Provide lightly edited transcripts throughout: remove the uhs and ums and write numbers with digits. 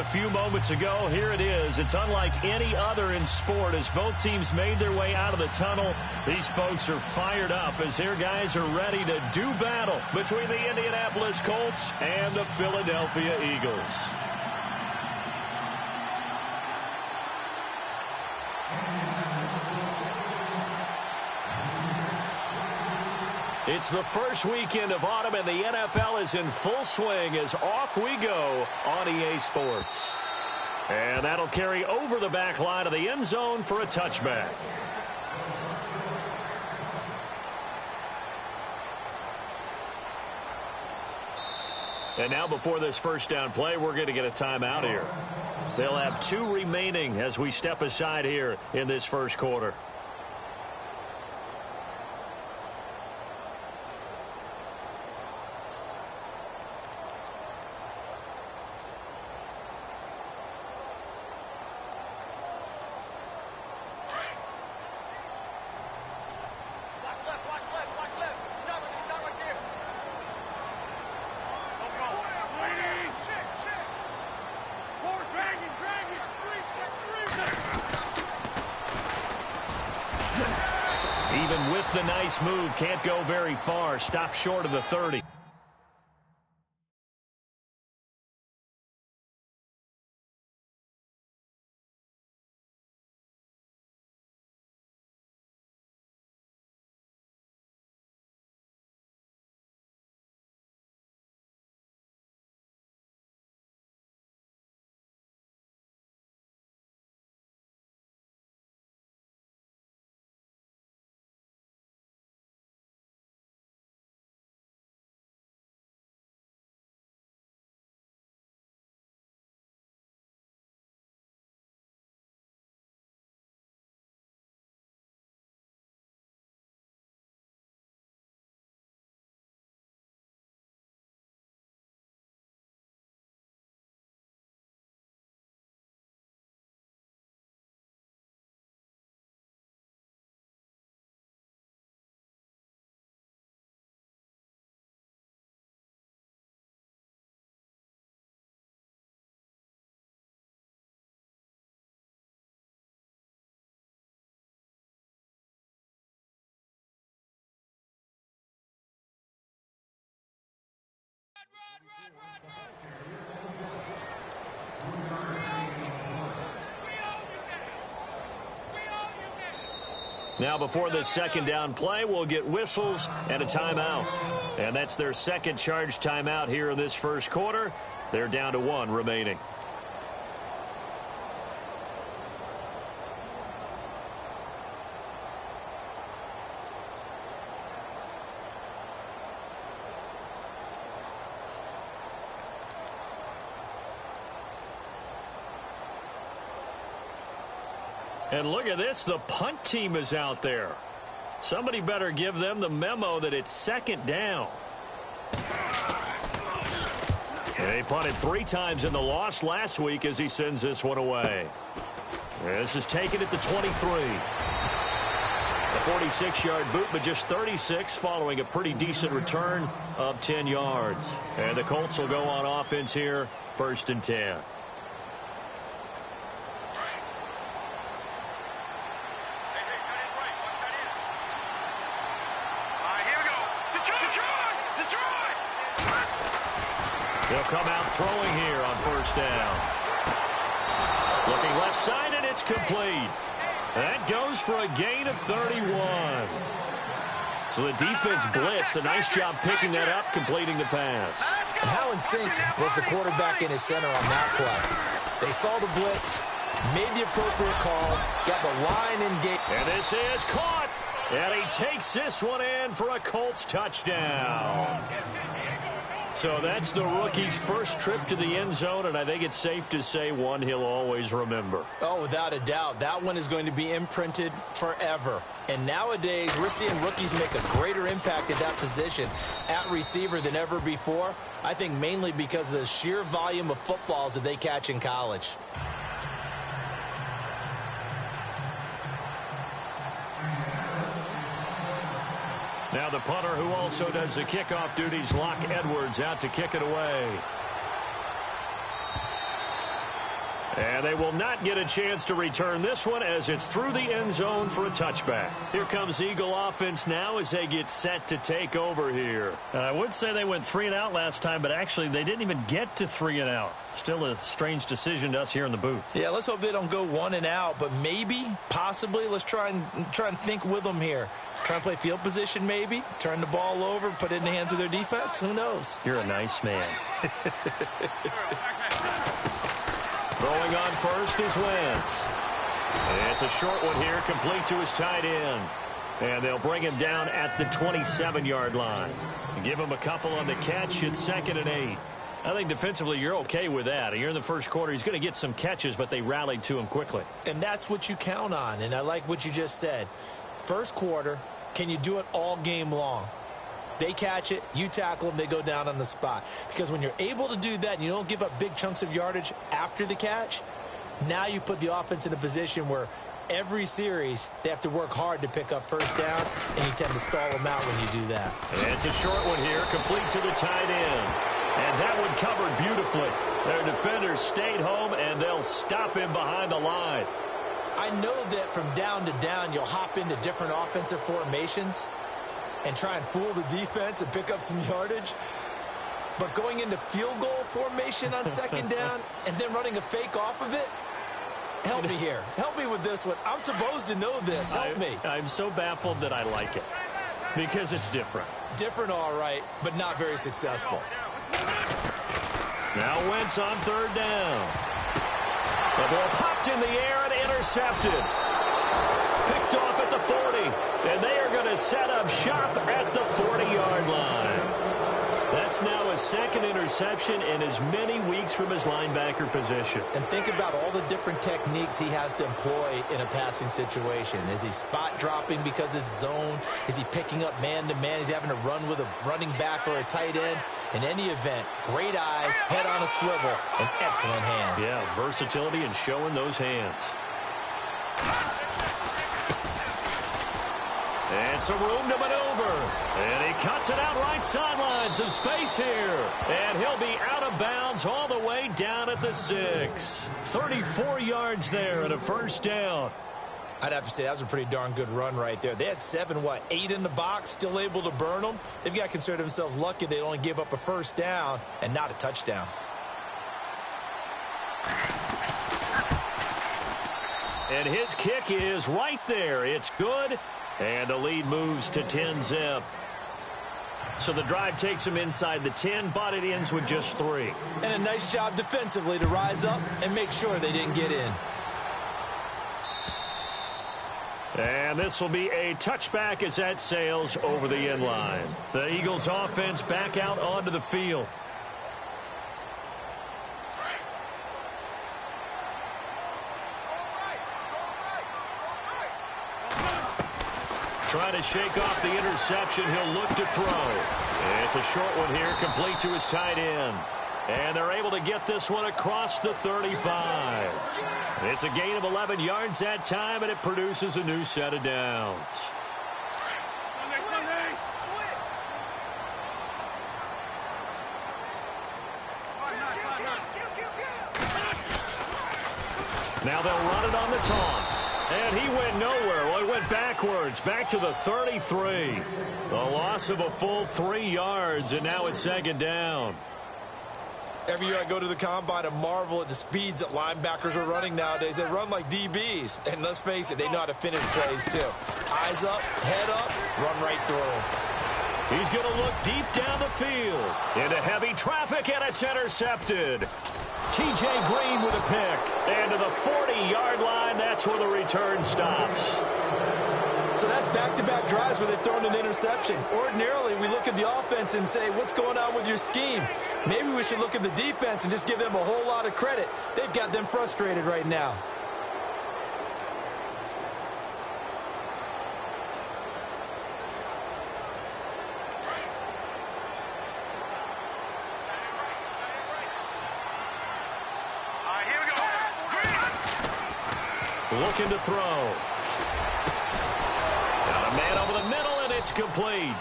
few moments ago. Here it is. It's unlike any other in sport as both teams made their way out of the tunnel. These folks are fired up as their guys are ready to do battle between the Indianapolis Colts and the Philadelphia Eagles. It's the first weekend of autumn, and the NFL is in full swing as off we go on EA Sports. And that'll carry over the back line of the end zone for a touchback. And now before this first down play, we're going to get a timeout here. They'll have 2 remaining as we step aside here in this first quarter. Even with the nice move, can't go very far. Stop short of the 30. Now before this second down play, we'll get whistles and a timeout. And that's their second charge timeout here in this first quarter. They're down to 1 remaining. And look at this, the punt team is out there. Somebody better give them the memo that it's second down. And they punted 3 times in the loss last week as he sends this one away. This is taken at the 23. A 46-yard boot, but just 36 following a pretty decent return of 10 yards. And the Colts will go on offense here, 1st and 10. They'll come out throwing here on 1st down. Looking left side, and it's complete. That goes for a gain of 31. So the defense blitzed. A nice job picking that up, completing the pass. And how in sync was the quarterback and his center on that play? They saw the blitz, made the appropriate calls, got the line engaged. And this is caught. And he takes this one in for a Colts touchdown. So that's the rookie's first trip to the end zone, and I think it's safe to say one he'll always remember. Oh, without a doubt. That one is going to be imprinted forever. And nowadays, we're seeing rookies make a greater impact at that position at receiver than ever before. I think mainly because of the sheer volume of footballs that they catch in college. Now the punter who also does the kickoff duties, Locke Edwards, out to kick it away. And they will not get a chance to return this one as it's through the end zone for a touchback. Here comes Eagle offense now as they get set to take over here. I would say they went 3 and out last time, but actually they didn't even get to 3 and out. Still a strange decision to us here in the booth. Yeah, let's hope they don't go 1 and out, but maybe, possibly, let's try and think with them here. Try and play field position maybe, turn the ball over, put it in the hands of their defense. Who knows? You're a nice man. Throwing on first is Wentz. It's a short one here, complete to his tight end. And they'll bring him down at the 27-yard line. Give him a couple on the catch. It's 2nd and 8. I think defensively you're okay with that. You're in the first quarter. He's going to get some catches, but they rallied to him quickly. And that's what you count on, and I like what you just said. First quarter, can you do it all game long? They catch it, you tackle them, they go down on the spot. Because when you're able to do that and you don't give up big chunks of yardage after the catch, now you put the offense in a position where every series they have to work hard to pick up first downs, and you tend to stall them out when you do that. And it's a short one here, complete to the tight end. And that one covered beautifully. Their defenders stayed home, and they'll stop him behind the line. I know that from down to down, you'll hop into different offensive formations and try and fool the defense and pick up some yardage. But going into field goal formation on 2nd down and then running a fake off of it, help me here. Help me with this one. I'm supposed to know this. Help me. I'm so baffled that I like it because it's different. Different, all right, but not very successful. Now Wentz on 3rd down. The ball popped in the air and intercepted. Picked off at the 40. And they are going to set up shop at the 40-yard line. That's now his 2nd interception in as many weeks from his linebacker position. And think about all the different techniques he has to employ in a passing situation. Is he spot dropping because it's zone? Is he picking up man-to-man? Is he having to run with a running back or a tight end? In any event, great eyes, head on a swivel, and excellent hands. Yeah, versatility and showing those hands. And some room to maneuver. And he cuts it out right sideline. Some space here. And he'll be out of bounds all the way down at the 6. 34 yards there and a first down. I'd have to say that was a pretty darn good run right there. They had 8 in the box, still able to burn them. They've got to consider themselves lucky they only give up a first down and not a touchdown. And his kick is right there. It's good. And the lead moves to 10-zip. So the drive takes him inside the 10, but it ends with just 3. And a nice job defensively to rise up and make sure they didn't get in. And this will be a touchback as that sails over the end line. The Eagles offense back out onto the field. Trying to shake off the interception. He'll look to throw. It's a short one here, complete to his tight end. And they're able to get this one across the 35. It's a gain of 11 yards that time, and it produces a new set of downs. Now they'll run it on the toss. And he went nowhere. Well, he went backwards, back to the 33. The loss of a full 3 yards, and now it's 2nd down. Every year I go to the combine and marvel at the speeds that linebackers are running nowadays. They run like DBs. And let's face it, they know how to finish plays too. Eyes up, head up, run right through. He's going to look deep down the field. Into heavy traffic, and it's intercepted. T.J. Green with a pick. And to the 40-yard line, that's where the return stops. So that's back-to-back drives where they've thrown an interception. Ordinarily, we look at the offense and say, what's going on with your scheme? Maybe we should look at the defense and just give them a whole lot of credit. They've got them frustrated right now. Looking to throw. Got a man over the middle, and it's complete.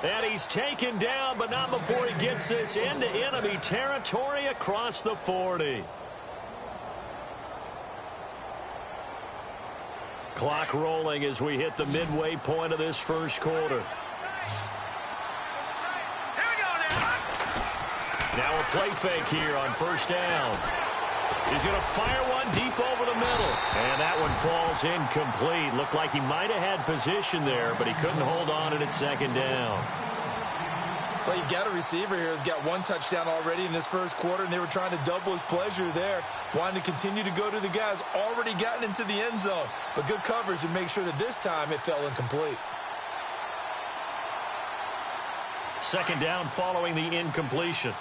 And he's taken down, but not before he gets this into enemy territory across the 40. Clock rolling as we hit the midway point of this first quarter. Now a play fake here on first down. He's going to fire one deep over the middle. And that one falls incomplete. Looked like he might have had position there, but he couldn't hold on at second down. Well, you've got a receiver here who's got one touchdown already in this first quarter, and they were trying to double his pleasure there, wanting to continue to go to the guys already gotten into the end zone. But good coverage to make sure that this time it fell incomplete. Second down following the incompletion.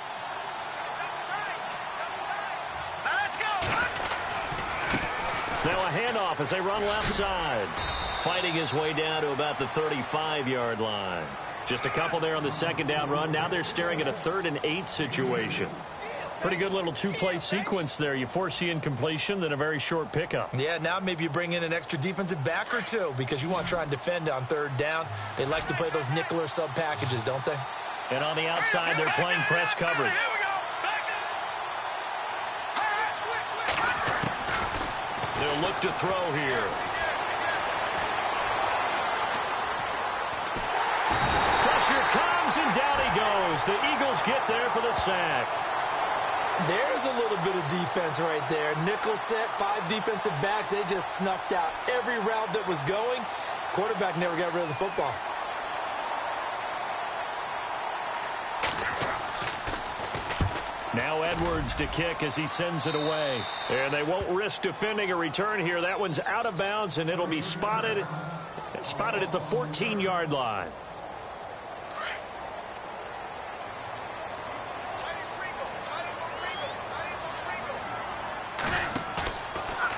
Now a handoff as they run left side. Fighting his way down to about the 35-yard line. Just a couple there on the second down run. Now they're staring at a 3rd and 8 situation. Pretty good little two-play sequence there. You force the incompletion, then a very short pickup. Yeah, now maybe you bring in an extra defensive back or two because you want to try and defend on 3rd down. They like to play those nickel or sub packages, don't they? And on the outside, they're playing press coverage. They'll look to throw here. Pressure comes, and down he goes. The Eagles get there for the sack. There's a little bit of defense right there. Nickel set, 5 defensive backs. They just snuffed out every route that was going. Quarterback never got rid of the football. Now Edwards to kick as he sends it away. And they won't risk defending a return here. That one's out of bounds, and it'll be spotted at the 14-yard line.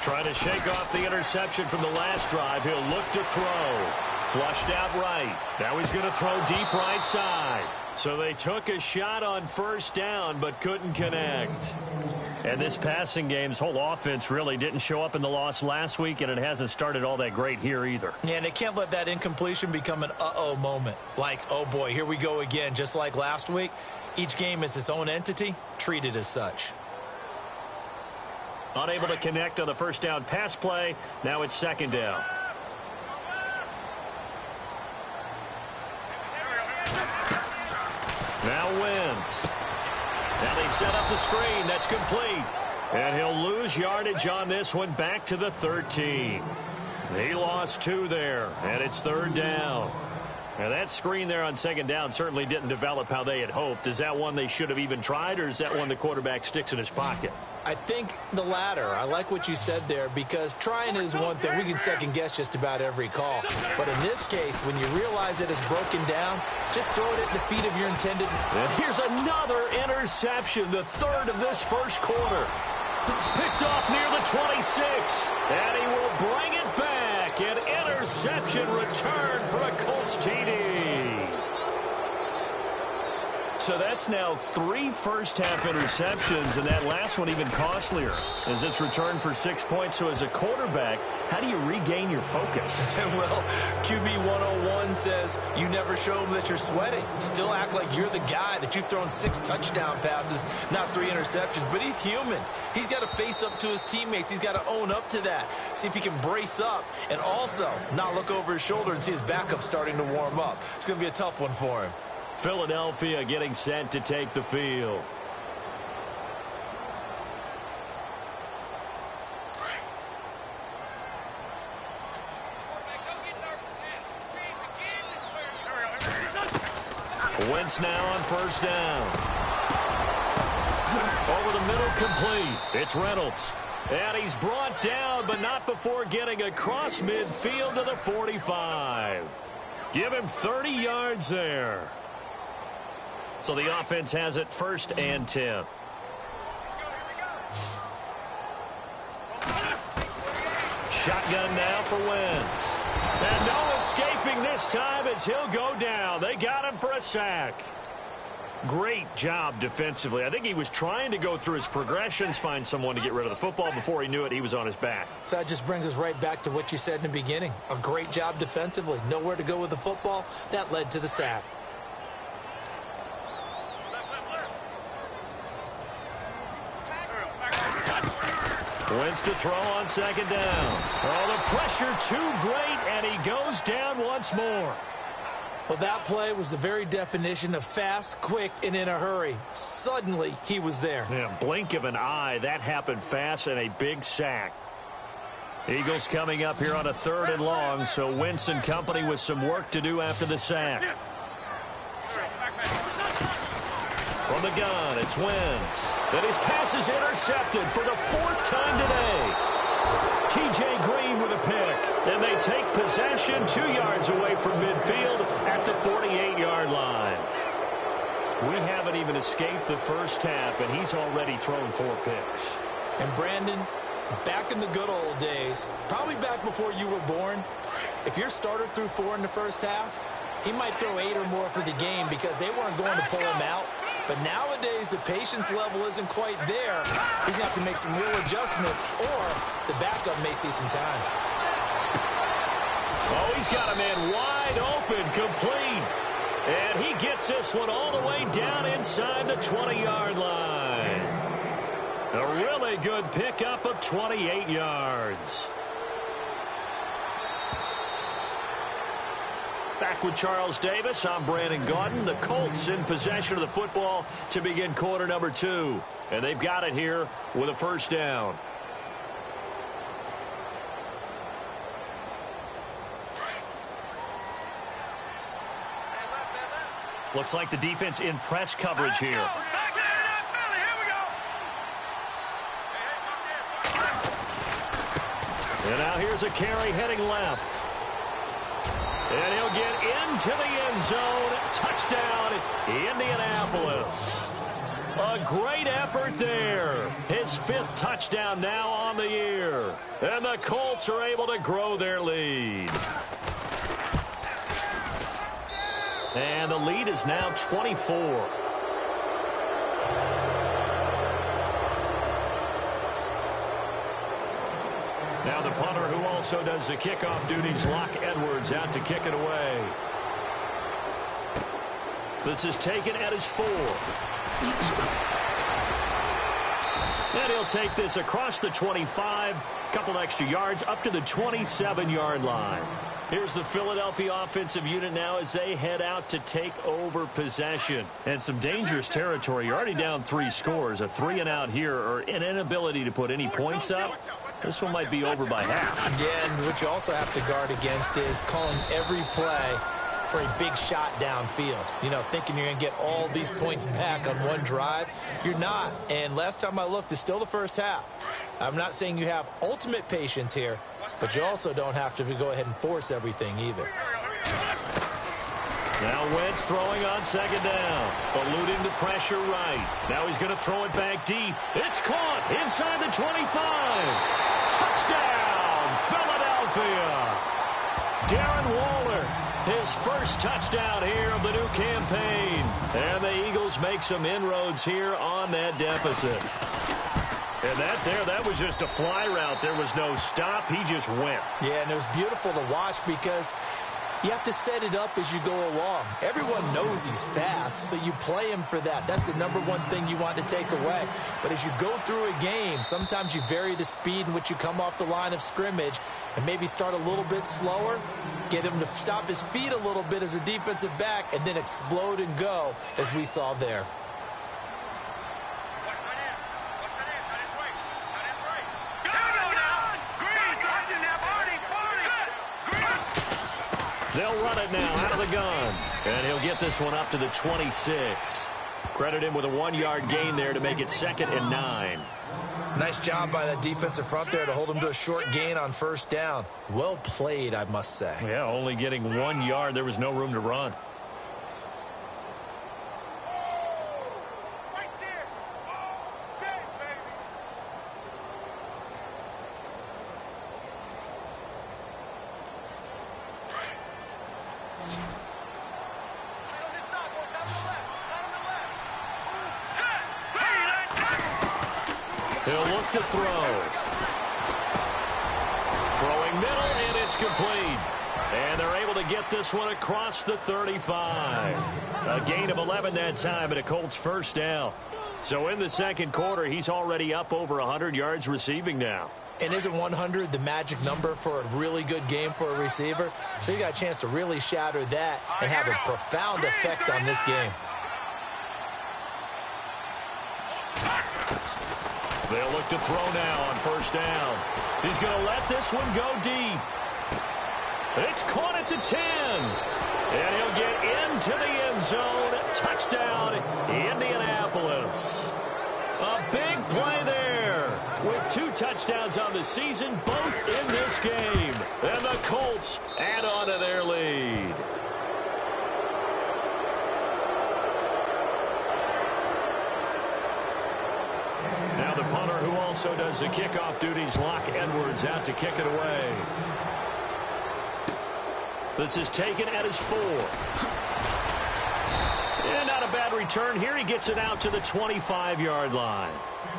Trying to shake off the interception from the last drive. He'll look to throw. Flushed out right. Now he's going to throw deep right side. So they took a shot on first down but couldn't connect. And this passing game's whole offense really didn't show up in the loss last week, and it hasn't started all that great here either. Yeah, and they can't let that incompletion become an uh-oh moment. Like, oh boy, here we go again, just like last week. Each game is its own entity, treated as such. Unable to connect on the first down pass play. Now it's second down. Now Wentz. Now they set up the screen. That's complete. And he'll lose yardage on this one back to the 13. He lost 2 there, and it's 3rd down. Now that screen there on second down certainly didn't develop how they had hoped. Is that one they should have even tried, or is that one the quarterback sticks in his pocket? I think the latter. I like what you said there because trying it is one thing. We can second guess just about every call. But in this case, when you realize it is broken down, just throw it at the feet of your intended. And here's another interception, the 3rd of this first quarter. Picked off near the 26. And he will bring it back. An interception return for a Colts TD. So that's now 3 first-half interceptions, and that last one even costlier as it's returned for 6 points. So as a quarterback, how do you regain your focus? Well, QB 101 says you never show them that you're sweating. Still act like you're the guy, that you've thrown 6 touchdown passes, not 3 interceptions. But he's human. He's got to face up to his teammates. He's got to own up to that. See if he can brace up and also not look over his shoulder and see his backup starting to warm up. It's going to be a tough one for him. Philadelphia getting set to take the field. Wentz now on first down. Over the middle, complete. It's Reynolds. And he's brought down, but not before getting across midfield to the 45. Give him 30 yards there. So the offense has it 1st and 10. Shotgun now for Wentz. And no escaping this time as he'll go down. They got him for a sack. Great job defensively. I think he was trying to go through his progressions, find someone to get rid of the football. Before he knew it, he was on his back. So that just brings us right back to what you said in the beginning. A great job defensively. Nowhere to go with the football. That led to the sack. Wins to throw on second down. Oh, the pressure too great, and he goes down once more. Well, that play was the very definition of fast, quick, and in a hurry. Suddenly, he was there. Yeah, blink of an eye. That happened fast, and a big sack. Eagles coming up here on a 3rd and long, so Wentz and company with some work to do after the sack. From the gun, it's Wentz. And his pass is intercepted for the 4th time today. T.J. Green with a pick. And they take possession 2 yards away from midfield at the 48-yard line. We haven't even escaped the first half, and he's already thrown 4 picks. And Brandon, back in the good old days, probably back before you were born, if your starter threw 4 in the first half, he might throw 8 or more for the game because they weren't going to pull him out. But nowadays, the patience level isn't quite there. He's going to have to make some real adjustments, or the backup may see some time. Oh, he's got a man wide open, complete. And he gets this one all the way down inside the 20-yard line. A really good pickup of 28 yards. Back with Charles Davis, I'm Brandon Gaudin. The Colts in possession of the football to begin quarter number 2. And they've got it here with a first down. Looks like the defense in press coverage here. And now here's a carry heading left. And he'll get into the end zone. Touchdown, Indianapolis. A great effort there. His 5th touchdown now on the year. And the Colts are able to grow their lead. And the lead is now 24. Now the punter who also does the kickoff duties, Locke Edwards, out to kick it away. This is taken at his 4. And he'll take this across the 25, couple extra yards, up to the 27-yard line. Here's the Philadelphia offensive unit now as they head out to take over possession. And some dangerous territory. You're already down 3 scores. A 3-and-out here, or an inability to put any points up. This one might be over by half. Yeah, and what you also have to guard against is calling every play for a big shot downfield. You know, thinking you're going to get all these points back on one drive. You're not. And last time I looked, it's still the first half. I'm not saying you have ultimate patience here, but you also don't have to go ahead and force everything either. Now Wentz throwing on second down. Eluding the pressure right. Now he's going to throw it back deep. It's caught inside the 25. Touchdown, Philadelphia. Darren Waller, his first touchdown here of the new campaign. And the Eagles make some inroads here on that deficit. And that was just a fly route. There was no stop. He just went. Yeah, and it was beautiful to watch because you have to set it up as you go along. Everyone knows he's fast, so you play him for that. That's the #1 thing you want to take away. But as you go through a game, sometimes you vary the speed in which you come off the line of scrimmage and maybe start a little bit slower, get him to stop his feet a little bit as a defensive back, and then explode and go, as we saw there. They'll run it now out of the gun. And he'll get this one up to the 26. Credit him with a 1-yard gain there to make it 2nd and 9. Nice job by that defensive front there to hold him to a short gain on first down. Well played, I must say. Yeah, only getting 1 yard. There was no room to run. He'll look to throw. Throwing middle, and it's complete. And they're able to get this one across the 35. A gain of 11 that time, and a Colts first down. So in the second quarter, he's already up over 100 yards receiving now. And isn't 100 the magic number for a really good game for a receiver? So you got a chance to really shatter that and have a profound effect on this game. They'll look to throw now on first down. He's going to let this one go deep. It's caught at the 10. And he'll get into the end zone. Touchdown, Indianapolis. A big play there with 2 touchdowns on the season, both in this game. And the Colts add on to their lead. Now the punter who also does the kickoff duties, Locke Edwards, out to kick it away. This is taken at his 4. And not a bad return here. He gets it out to the 25-yard line.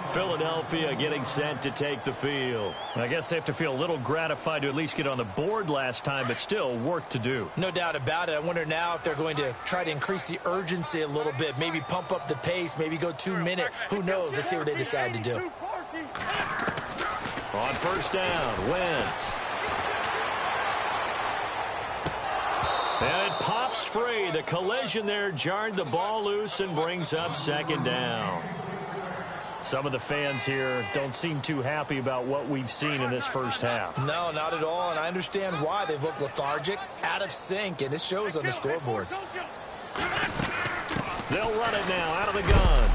Philadelphia getting set to take the field. I guess they have to feel a little gratified to at least get on the board last time, but still work to do. No doubt about it. I wonder now if they're going to try to increase the urgency a little bit, maybe pump up the pace, maybe go 2-minute. Who knows? Let's see what they decide to do. On first down, Wentz. And it pops free. The collision there jarred the ball loose and brings up second down. Some of the fans here don't seem too happy about what we've seen in this first half. No, not at all, and I understand why. They've looked lethargic, out of sync, and it shows on the scoreboard. They'll run it now out of the gun.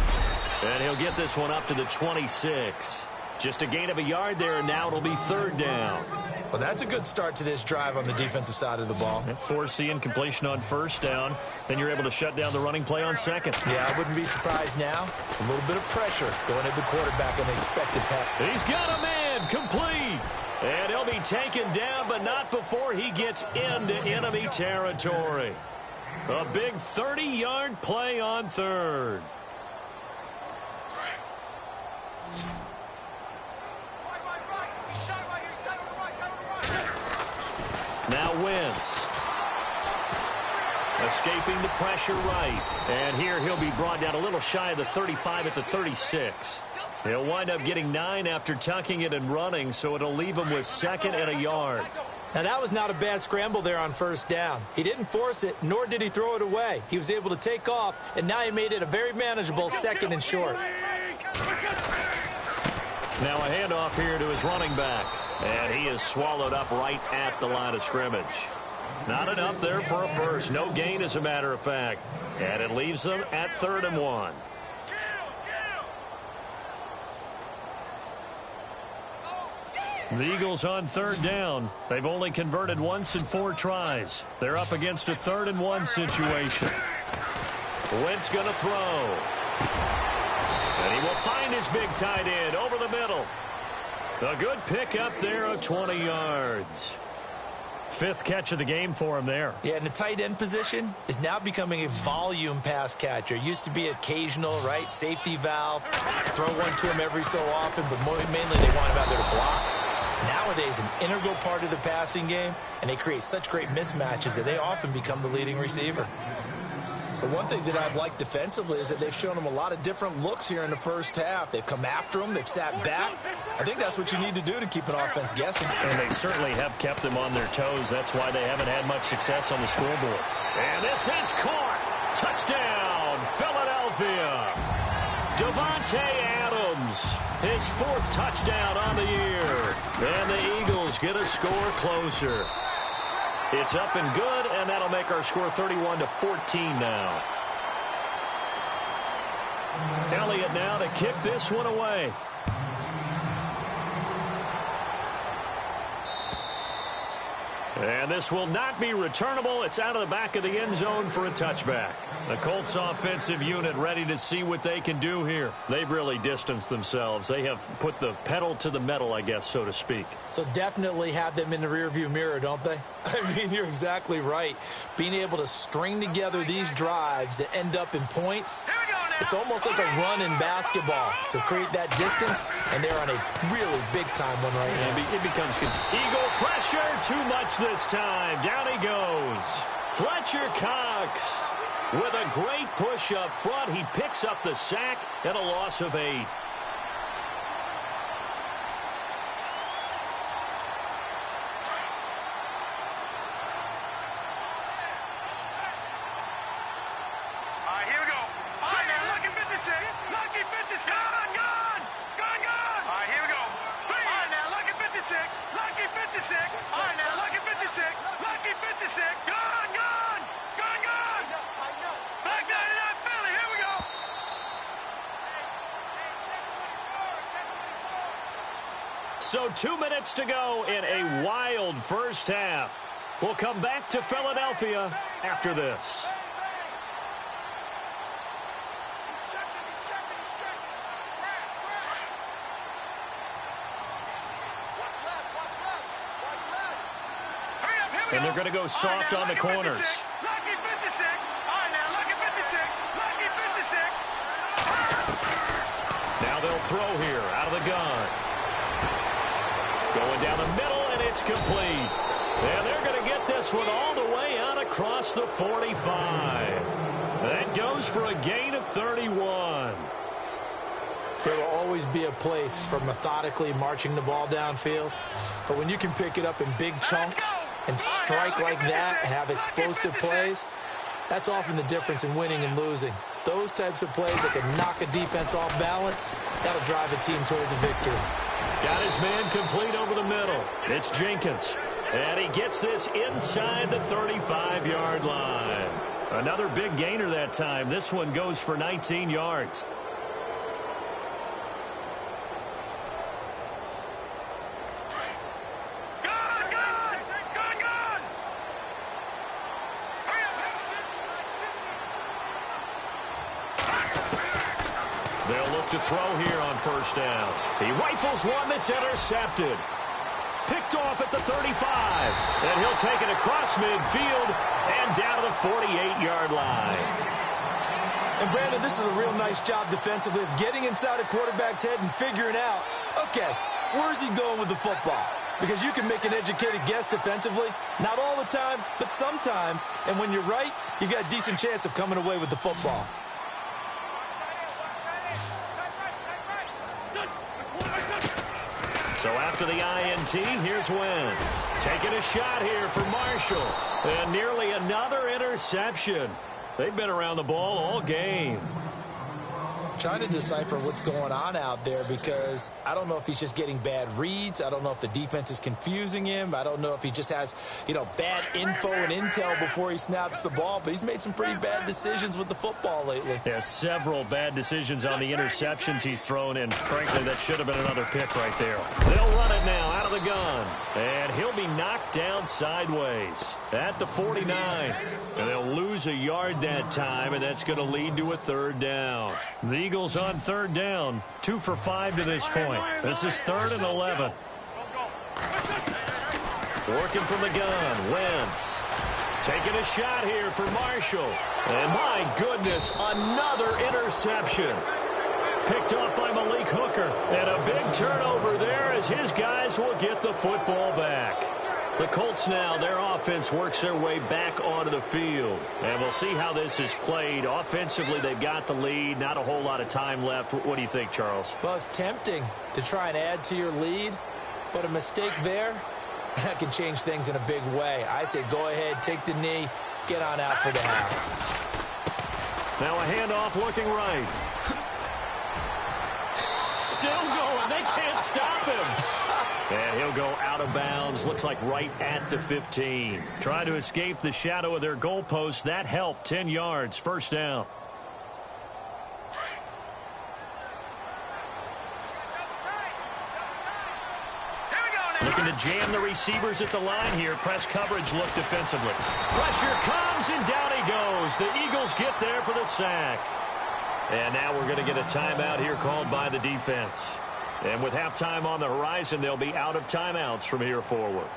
And he'll get this one up to the 26. Just a gain of a yard there, and now it'll be third down. Well, that's a good start to this drive on the defensive side of the ball. Forcing completion on first down. Then you're able to shut down the running play on second. Yeah, I wouldn't be surprised now. A little bit of pressure going at the quarterback on the expected pass. He's got a man complete. And he'll be taken down, but not before he gets into enemy territory. A big 30-yard play on third. Now Wentz. Escaping the pressure right. And here he'll be brought down a little shy of the 35 at the 36. He'll wind up getting 9 after tucking it and running, so it'll leave him with second and a yard. Now, that was not a bad scramble there on first down. He didn't force it, nor did he throw it away. He was able to take off, and now he made it a very manageable second and short. Now a handoff here to his running back. And he is swallowed up right at the line of scrimmage. Not enough there for a first. No gain, as a matter of fact. And it leaves them at 3rd and 1. The Eagles on third down. They've only converted once in 4 tries. They're up against a 3rd and 1 situation. Wentz going to throw. And he will find his big tight end over the middle. A good pickup there of 20 yards. 5th catch of the game for him there. Yeah, and the tight end position is now becoming a volume pass catcher. Used to be occasional, right? Safety valve. Throw one to him every so often, but mainly they want him out there to block. Nowadays, an integral part of the passing game, and they create such great mismatches that they often become the leading receiver. But one thing that I've liked defensively is that they've shown them a lot of different looks here in the first half. They've come after them. They've sat back. I think that's what you need to do to keep an offense guessing. And they certainly have kept them on their toes. That's why they haven't had much success on the scoreboard. And this is caught. Touchdown, Philadelphia. Davante Adams, his 4th touchdown on the year. And the Eagles get a score closer. It's up and good, and that'll make our score 31-14 now. Elliott now to kick this one away. And this will not be returnable. It's out of the back of the end zone for a touchback. The Colts offensive unit ready to see what they can do here. They've really distanced themselves. They have put the pedal to the metal, I guess, so to speak. So definitely have them in the rearview mirror, don't they? I mean, you're exactly right. Being able to string together these drives that end up in points, it's almost like a run in basketball to create that distance, and they're on a really big-time one right now. It becomes Eagle pressure, too much this time. Down he goes. Fletcher Cox. With a great push up front, he picks up the sack and a loss of 8. So 2 minutes to go in a wild first half. We'll come back to Philadelphia after this. And they're going to go soft on the corners. Now they'll throw here out of the gun. Going down the middle, and it's complete. And they're going to get this one all the way out across the 45. That goes for a gain of 31. There will always be a place for methodically marching the ball downfield. But when you can pick it up in big chunks and strike like that, have explosive plays, that's often the difference in winning and losing. Those types of plays that can knock a defense off balance, that'll drive a team towards a victory. Got his man complete over the middle. It's Jenkins. And he gets this inside the 35-yard line. Another big gainer that time. This one goes for 19 yards. They'll look to throw here on first down. He rifles one that's intercepted. Picked off at the 35. And he'll take it across midfield and down to the 48-yard line. And, Brandon, this is a real nice job defensively of getting inside a quarterback's head and figuring out, okay, where's he going with the football? Because you can make an educated guess defensively. Not all the time, but sometimes. And when you're right, you got a decent chance of coming away with the football. So after the INT, here's Wentz. Taking a shot here for Marshall. And nearly another interception. They've been around the ball all game. Trying to decipher what's going on out there because I don't know if he's just getting bad reads. I don't know if the defense is confusing him. I don't know if he just has, bad info and intel before he snaps the ball. But he's made some pretty bad decisions with the football lately. Yeah, several bad decisions on the interceptions he's thrown, and frankly, that should have been another pick right there. They'll run it now out of the gun, and he'll be knocked down sideways at the 49. And they'll lose a yard that time, and that's going to lead to a third down. The Eagles on third down, 2 for 5 to this point. This is 3rd and 11. Working from the gun, Wentz. Taking a shot here for Marshall. And my goodness, another interception. Picked off by Malik Hooker. And a big turnover there as his guys will get the football back. The Colts now, their offense works their way back onto the field. And we'll see how this is played. Offensively, they've got the lead. Not a whole lot of time left. What do you think, Charles? Well, it's tempting to try and add to your lead, but a mistake there, that can change things in a big way. I say go ahead, take the knee, get on out for the half. Now a handoff looking right. Still going. They can't stop him. And he'll go out of bounds. Looks like right at the 15. Trying to escape the shadow of their goalpost. That helped. 10 yards. First down. Looking to jam the receivers at the line here. Press coverage look defensively. Pressure comes, and down he goes. The Eagles get there for the sack. And now we're going to get a timeout here called by the defense. And with halftime on the horizon, they'll be out of timeouts from here forward.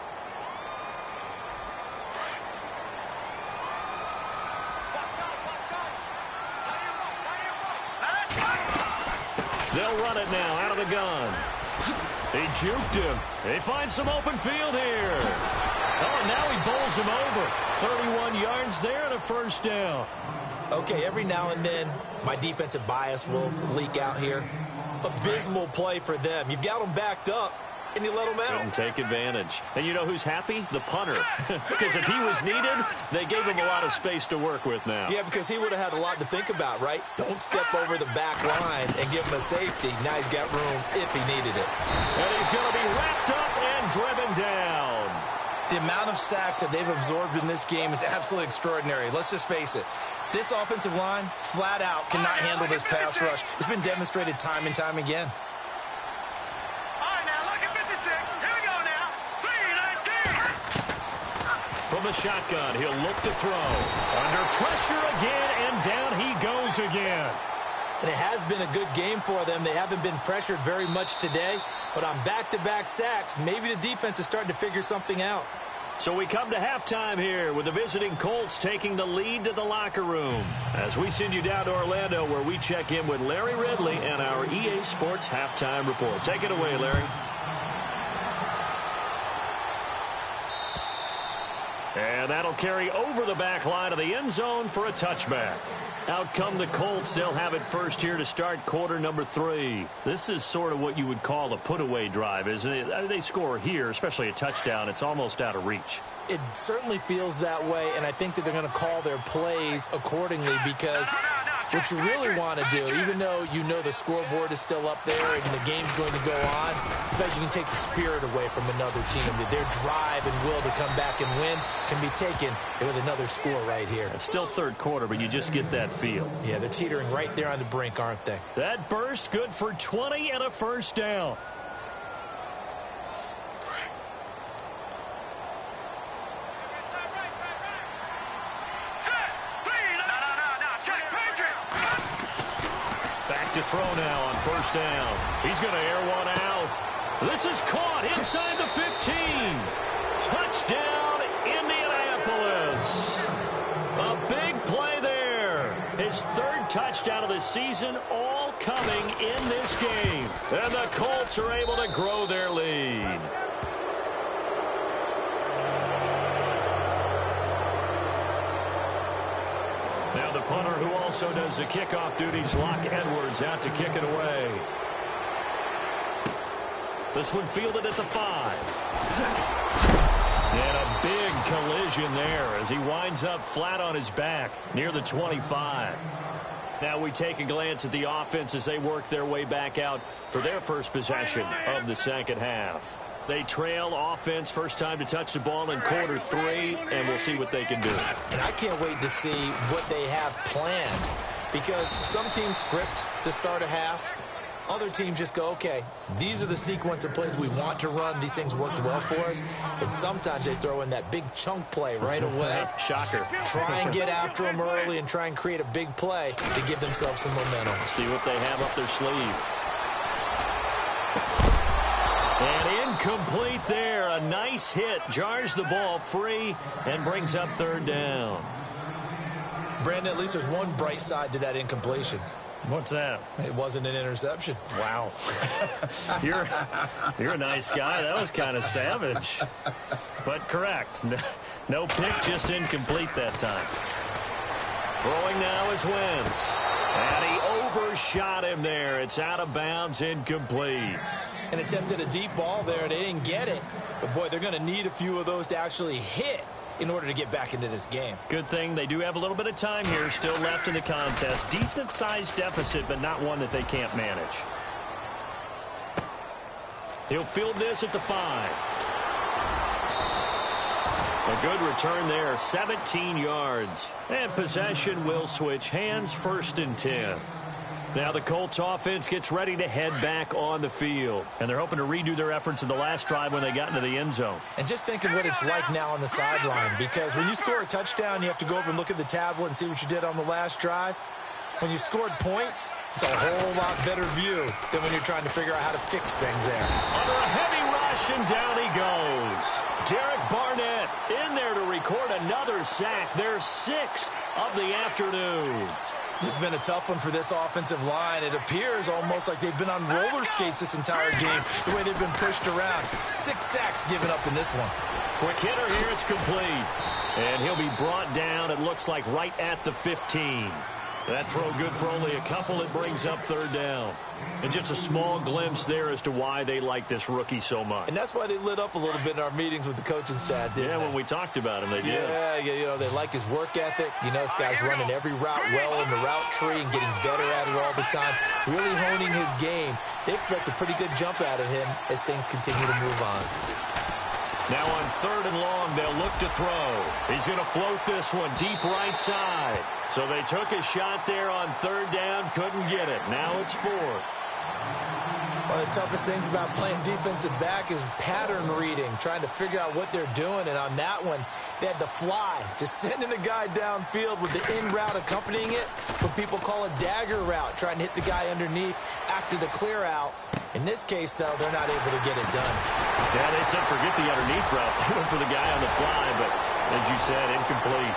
They'll run it now out of the gun. They juked him. They find some open field here. Oh, and now he bowls him over. 31 yards there and a first down. Okay, every now and then, my defensive bias will leak out here. Abysmal play for them. You've got them backed up, and you let them out. Couldn't take advantage. And you know who's happy? The punter. Because if he was needed, they gave him a lot of space to work with now. Yeah, because he would have had a lot to think about, right? Don't step over the back line and give him a safety. Now he's got room if he needed it. And he's going to be wrapped up and driven down. The amount of sacks that they've absorbed in this game is absolutely extraordinary. Let's just face it. This offensive line, flat out, cannot handle this pass rush. It's been demonstrated time and time again. From the shotgun, he'll look to throw. Under pressure again, and down he goes again. And it has been a good game for them. They haven't been pressured very much today, but on back-to-back sacks, maybe the defense is starting to figure something out. So we come to halftime here with the visiting Colts taking the lead to the locker room. As we send you down to Orlando, where we check in with Larry Ridley and our EA Sports Halftime Report. Take it away, Larry. And that'll carry over the back line of the end zone for a touchback. Out come the Colts. They'll have it first here to start quarter number 3. This is sort of what you would call a put-away drive, isn't it? They score here, especially a touchdown. It's almost out of reach. It certainly feels that way, and I think that they're going to call their plays accordingly because what you really want to do, even though you know the scoreboard is still up there and the game's going to go on, I bet you can take the spirit away from another team. Their drive and will to come back and win can be taken with another score right here. It's still third quarter, but you just get that feel. Yeah, they're teetering right there on the brink, aren't they? That burst good for 20 and a first down. To throw now on first down. He's going to air one out. This is caught inside the 15. Touchdown, Indianapolis. A big play there. His third touchdown of the season, all coming in this game. And the Colts are able to grow their lead. Now the punter, who also does the kickoff duties, Locke Edwards, out to kick it away. This one fielded at the 5. And a big collision there as he winds up flat on his back near the 25. Now we take a glance at the offense as they work their way back out for their first possession of the second half. They trail offense, first time to touch the ball in quarter 3, and we'll see what they can do. And I can't wait to see what they have planned, because some teams script to start a half. Other teams just go, okay, these are the sequence of plays we want to run. These things worked well for us. And sometimes they throw in that big chunk play right away. Shocker. Try and get after them early and try and create a big play to give themselves some momentum. See what they have up their sleeve. And incomplete there. A nice hit. Jars the ball free and brings up third down. Brandon, at least there's one bright side to that incompletion. What's that? It wasn't an interception. Wow. You're a nice guy. That was kind of savage. But correct. No pick, just incomplete that time. Throwing now is Wentz. And he overshot him there. It's out of bounds, incomplete. And attempted a deep ball there. They didn't get it. But, boy, they're going to need a few of those to actually hit in order to get back into this game. Good thing they do have a little bit of time here still left in the contest. Decent-sized deficit, but not one that they can't manage. He'll field this at the 5. A good return there, 17 yards. And possession will switch hands, 1st and 10. Now the Colts offense gets ready to head back on the field. And they're hoping to redo their efforts in the last drive when they got into the end zone. And just think of what it's like now on the sideline, because when you score a touchdown, you have to go over and look at the tablet and see what you did on the last drive. When you scored points, it's a whole lot better view than when you're trying to figure out how to fix things there. Under a heavy rush, and down he goes. Derek Barnett in there to record another sack, their 6th of the afternoon. It's been a tough one for this offensive line. It appears almost like they've been on roller skates this entire game, the way they've been pushed around. 6 sacks given up in this one. Quick hitter here, it's complete. And he'll be brought down, it looks like, right at the 15. That throw good for only a couple. It brings up 3rd down. And just a small glimpse there as to why they like this rookie so much. And that's why they lit up a little bit in our meetings with the coaching staff, didn't they? When we talked about him, they did. Yeah, you know, they like his work ethic. You know, this guy's running every route well in the route tree and getting better at it all the time, really honing his game. They expect a pretty good jump out of him as things continue to move on. Now on 3rd and long, they'll look to throw. He's going to float this one deep right side. So they took a shot there on 3rd down, couldn't get it. Now it's 4th. One of the toughest things about playing defensive back is pattern reading, trying to figure out what they're doing. And on that one, they had the fly, just sending a guy downfield with the in route accompanying it, what people call a dagger route, trying to hit the guy underneath after the clear out. In this case, though, they're not able to get it done. Yeah, they said forget the underneath route. They went for the guy on the fly, but as you said, incomplete.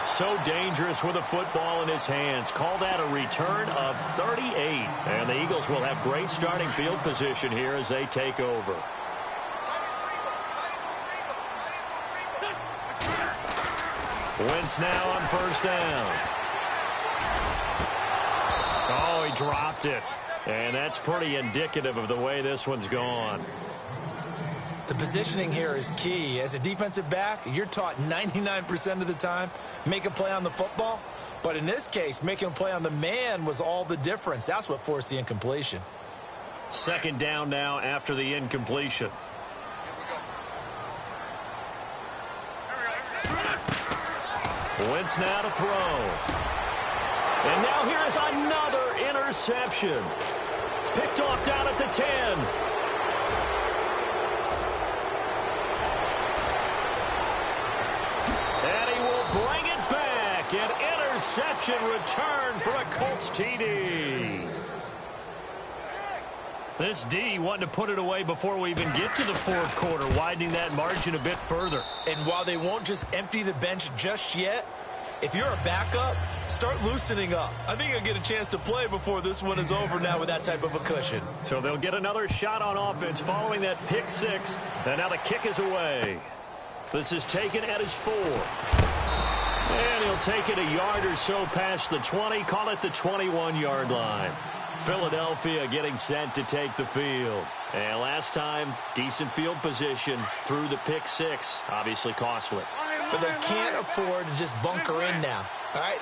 So dangerous with a football in his hands. Call that a return of 38. And the Eagles will have great starting field position here as they take over. Wentz now on 1st down. Oh, he dropped it. And that's pretty indicative of the way this one's gone. The positioning here is key. As a defensive back, you're taught 99% of the time, make a play on the football. But in this case, making a play on the man was all the difference. That's what forced the incompletion. 2nd down now after the incompletion. Wentz now to throw. And now here is another interception. Picked off down at the 10. And he will bring it back. An interception return for a Colts TD. This D wanting to put it away before we even get to the 4th quarter, widening that margin a bit further. And while they won't just empty the bench just yet, if you're a backup, start loosening up. I think you'll get a chance to play before this one is over now with that type of a cushion. So they'll get another shot on offense following that pick 6. And now the kick is away. This is taken at his 4. And he'll take it a yard or so past the 20. Call it the 21-yard line. Philadelphia getting set to take the field. And last time, decent field position through the pick 6. Obviously costly. But they can't afford to just bunker in now. All right,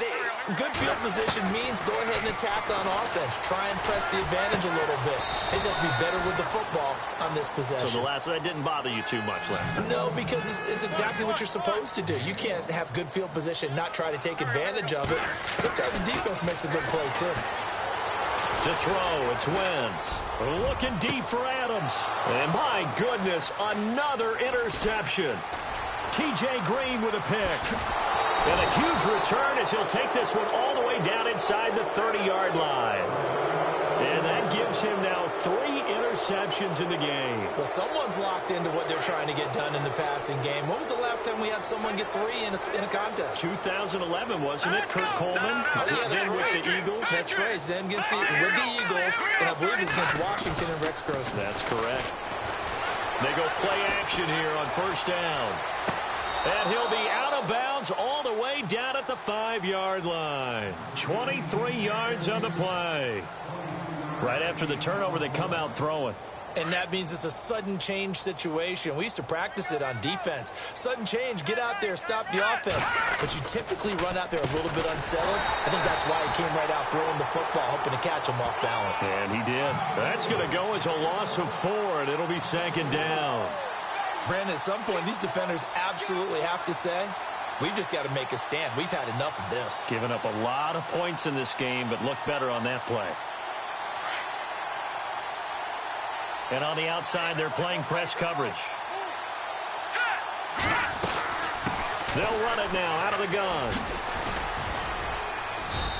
good field position means go ahead and attack on offense. Try and press the advantage a little bit. They just have to be better with the football on this possession. So that didn't bother you too much last time? No, because it's exactly what you're supposed to do. You can't have good field position, not try to take advantage of it. Sometimes the defense makes a good play, too. To throw, it's Wentz. Looking deep for Adams. And my goodness, another interception. T.J. Green with a pick. And a huge return as he'll take this one all the way down inside the 30-yard line. And that gives him now 3 interceptions in the game. Well, someone's locked into what they're trying to get done in the passing game. When was the last time we had someone get 3 in a contest? 2011, wasn't it? Kurt Coleman. Oh, yeah, that's then right. with the Eagles. That's right. Then with the Eagles, and I believe it's against Washington and Rex Grossman. That's correct. They go play action here on 1st down. And he'll be out of bounds all the way down at the 5-yard line. 23 yards on the play. Right after the turnover, they come out throwing. And that means it's a sudden change situation. We used to practice it on defense. Sudden change, get out there, stop the offense. But you typically run out there a little bit unsettled. I think that's why he came right out throwing the football, hoping to catch him off balance. And he did. That's going to go as a loss of 4, and it'll be 2nd down. Brandon, at some point, these defenders absolutely have to say, we've just got to make a stand. We've had enough of this. Giving up a lot of points in this game, but look better on that play. And on the outside, they're playing press coverage. They'll run it now out of the gun.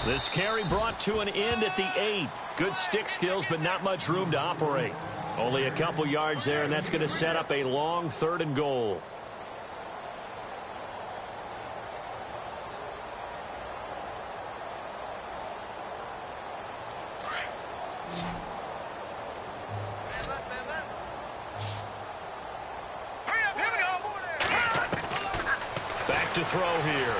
This carry brought to an end at the 8. Good stick skills, but not much room to operate. Only a couple yards there, and that's going to set up a long 3rd and goal. to throw here.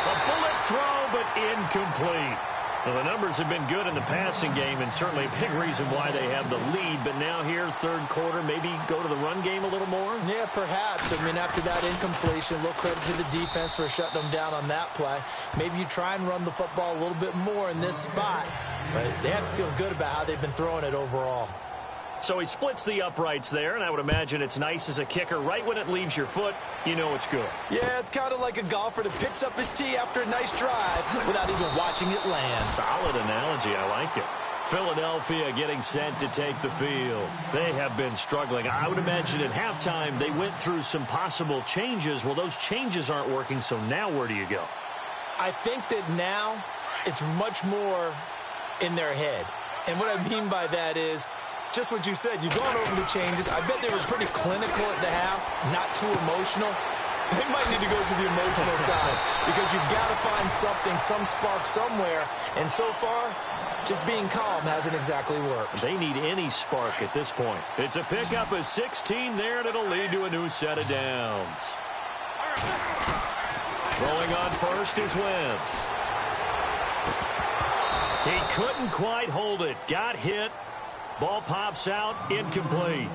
A bullet throw, but incomplete. Well, the numbers have been good in the passing game, and certainly a big reason why they have the lead. But now here, third quarter, maybe go to the run game a little more? Yeah, perhaps. I mean, after that incompletion, a little credit to the defense for shutting them down on that play. Maybe you try and run the football a little bit more in this spot. But they have to feel good about how they've been throwing it overall. So he splits the uprights there, and I would imagine it's nice as a kicker. Right when it leaves your foot, you know it's good. Yeah, it's kind of like a golfer that picks up his tee after a nice drive without even watching it land. Solid analogy. I like it. Philadelphia getting set to take the field. They have been struggling. I would imagine at halftime they went through some possible changes. Well, those changes aren't working, so now where do you go? I think that now it's much more in their head. And what I mean by that is, just what you said, you've gone over the changes. I bet they were pretty clinical at the half, not too emotional. They might need to go to the emotional side because you've got to find something, some spark somewhere. And so far, just being calm hasn't exactly worked. They need any spark at this point. It's a pickup of 16 there, and it'll lead to a new set of downs. Rolling on first is Wentz. He couldn't quite hold it. Got hit. Ball pops out, incomplete.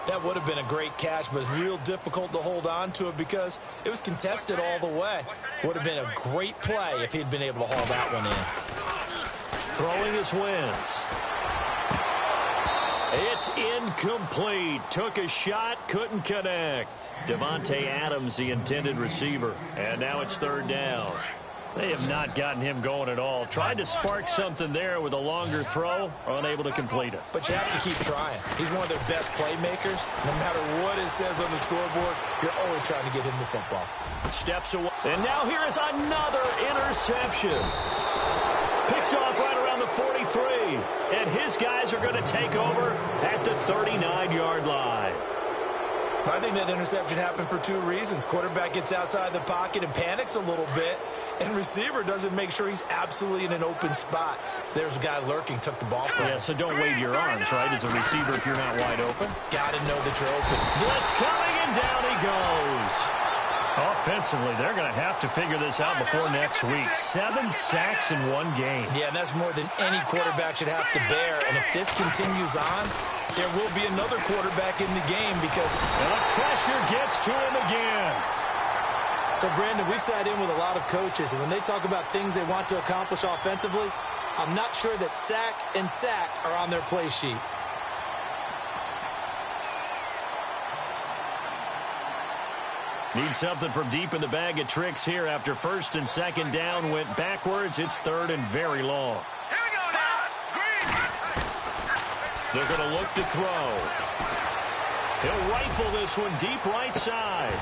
That would have been a great catch, but it's real difficult to hold on to it because it was contested all the way. Would have been a great play if he'd been able to haul that one in. Throwing is Wentz. It's incomplete. Took a shot, couldn't connect. Devontae Adams, the intended receiver. And now it's third down. They have not gotten him going at all. Tried to spark something there with a longer throw, unable to complete it. But you have to keep trying. He's one of their best playmakers. No matter what it says on the scoreboard, you're always trying to get him the football. Steps away. And now here is another interception. Picked off right around the 43. And his guys are going to take over at the 39-yard line. I think that interception happened for two reasons. Quarterback gets outside the pocket and panics a little bit, and receiver doesn't make sure he's absolutely in an open spot. So there's a guy lurking, took the ball from him. Yeah, so don't wave your arms, right, as a receiver if you're not wide open. Got to know that you're open. Blitz coming, and down he goes. Offensively, they're going to have to figure this out before next week. 7 sacks in one game. Yeah, and that's more than any quarterback should have to bear. And if this continues on, there will be another quarterback in the game because... And the pressure gets to him again. So, Brandon, we sat in with a lot of coaches, and when they talk about things they want to accomplish offensively, I'm not sure that sack and sack are on their play sheet. Need something from deep in the bag of tricks here after first and second down went backwards. It's third and very long. Here we go now. They're going to look to throw. He'll rifle this one deep right side.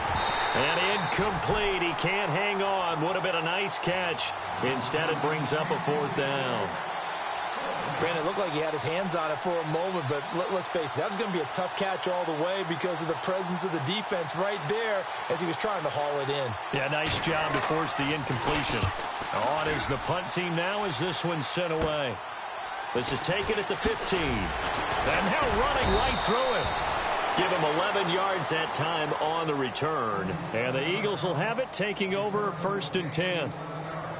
And incomplete. He can't hang on. Would have been a nice catch. Instead, it brings up a fourth down. Brandon, it looked like he had his hands on it for a moment, but let's face it, that was going to be a tough catch all the way because of the presence of the defense right there as he was trying to haul it in. Yeah, nice job to force the incompletion. On is the punt team now as this one's sent away. This is taken at the 15. And now running right through him. Give him 11 yards that time on the return. And the Eagles will have it, taking over first and 10.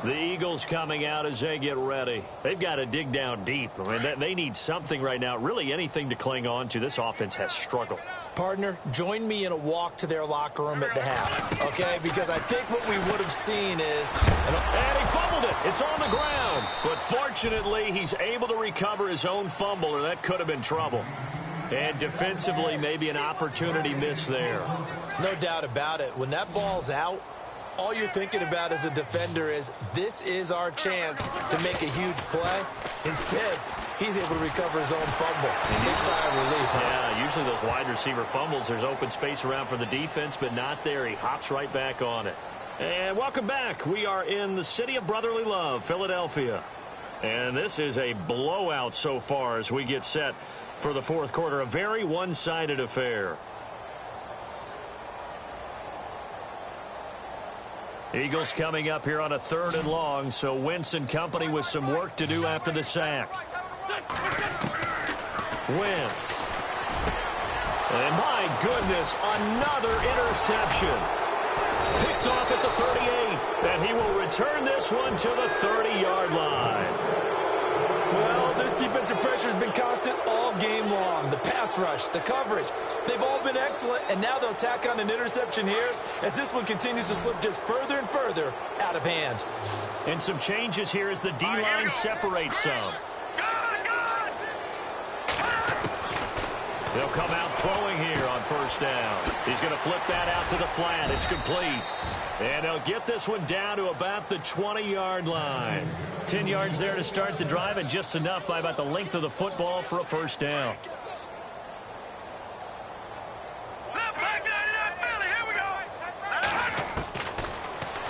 The Eagles coming out as they get ready. They've got to dig down deep. I mean, they need something right now, really anything to cling on to. This offense has struggled. Partner, join me in a walk to their locker room at the half, okay? Because I think what we would have seen is... And he fumbled it. It's on the ground. But fortunately, he's able to recover his own fumble, or that could have been trouble. And defensively, maybe an opportunity missed there. No doubt about it. When that ball's out, all you're thinking about as a defender is, this is our chance to make a huge play. Instead, he's able to recover his own fumble. Big sigh of relief. Yeah, usually those wide receiver fumbles, there's open space around for the defense, but not there. He hops right back on it. And welcome back. We are in the city of brotherly love, Philadelphia. And this is a blowout so far as we get set for the fourth quarter. A very one-sided affair. Eagles coming up here on a third and long, so Wentz and company with some work to do after the sack. Wentz. And my goodness, another interception. Picked off at the 38, and he will return this one to the 30-yard line. Well, this defensive pressure has been constant all game long. The pass rush, the coverage, they've all been excellent, and now they'll tack on an interception here as this one continues to slip just further and further out of hand. And some changes here as the D-line separates some. They'll come out throwing here on first down. He's going to flip that out to the flat. It's complete. And they'll get this one down to about the 20-yard line. 10 yards there to start the drive, and just enough by about the length of the football for a first down.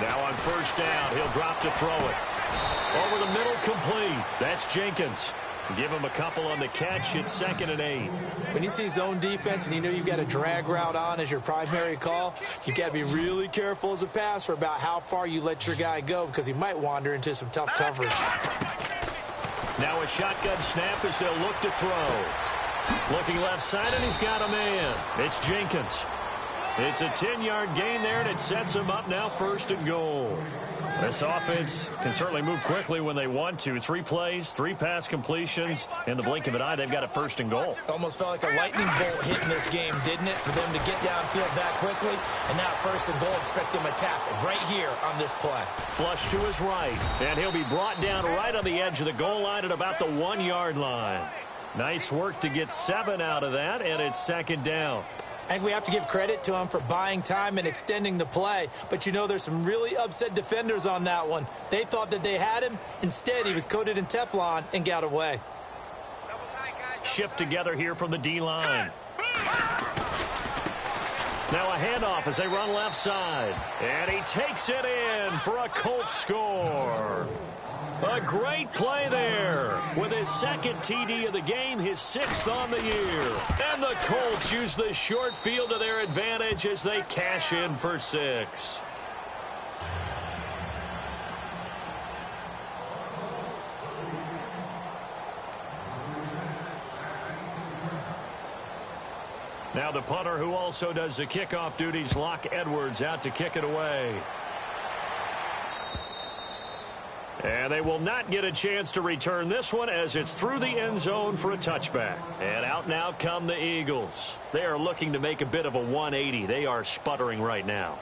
Now on first down, he'll drop to throw it. Over the middle, complete. That's Jenkins. Give him a couple on the catch. It's 2nd and 8. When you see zone defense and you know you've got a drag route on as your primary call, you've got to be really careful as a passer about how far you let your guy go because he might wander into some tough coverage. Now a shotgun snap as they'll look to throw. Looking left side, and he's got a man. It's Jenkins. It's a 10-yard gain there, and it sets him up now 1st and goal. This offense can certainly move quickly when they want to. 3 plays, 3 pass completions. In the blink of an eye, they've got a 1st and goal. Almost felt like a lightning bolt hitting this game, didn't it? For them to get downfield that quickly. And now 1st and goal, expect them to tackle right here on this play. Flush to his right. And he'll be brought down right on the edge of the goal line at about the 1-yard line. Nice work to get 7 out of that, and it's 2nd down. I think we have to give credit to him for buying time and extending the play. But, you know, there's some really upset defenders on that one. They thought that they had him. Instead, he was coated in Teflon and got away. Shift together here from the D-line. Now a handoff as they run left side. And he takes it in for a Colts score. A great play there with his 2nd TD of the game, his 6th on the year. And the Colts use the short field to their advantage as they cash in for 6. Now the punter who also does the kickoff duties, Locke Edwards, out to kick it away. And they will not get a chance to return this one as it's through the end zone for a touchback. And out now come the Eagles. They are looking to make a bit of a 180. They are sputtering right now.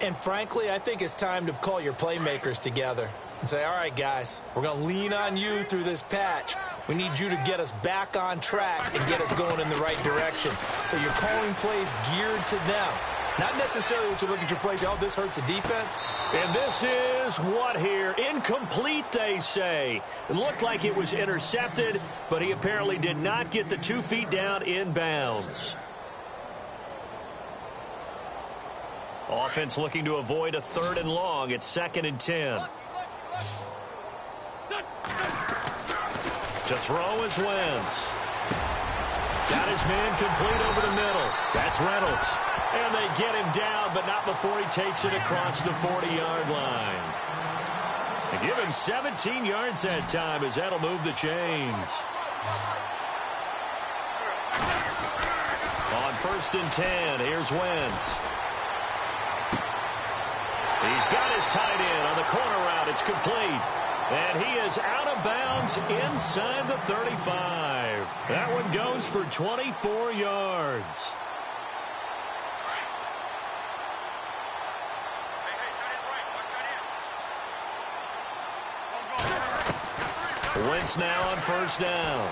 And frankly, I think it's time to call your playmakers together and say, all right, guys, we're going to lean on you through this patch. We need you to get us back on track and get us going in the right direction. So you're calling plays geared to them. Not necessarily what you look at your plays, oh, this hurts the defense. And this is what here? Incomplete, they say. It looked like it was intercepted, but he apparently did not get the 2 feet down in bounds. Offense looking to avoid a 3rd and long. It's 2nd and 10. To throw is Wentz. Got his man complete over the middle. That's Reynolds. And they get him down, but not before he takes it across the 40-yard line. They give him 17 yards that time as that'll move the chains. On 1st and 10, here's Wentz. He's got his tight end on the corner route. It's complete. And he is out of bounds inside the 35. That one goes for 24 yards. Wentz now on 1st down.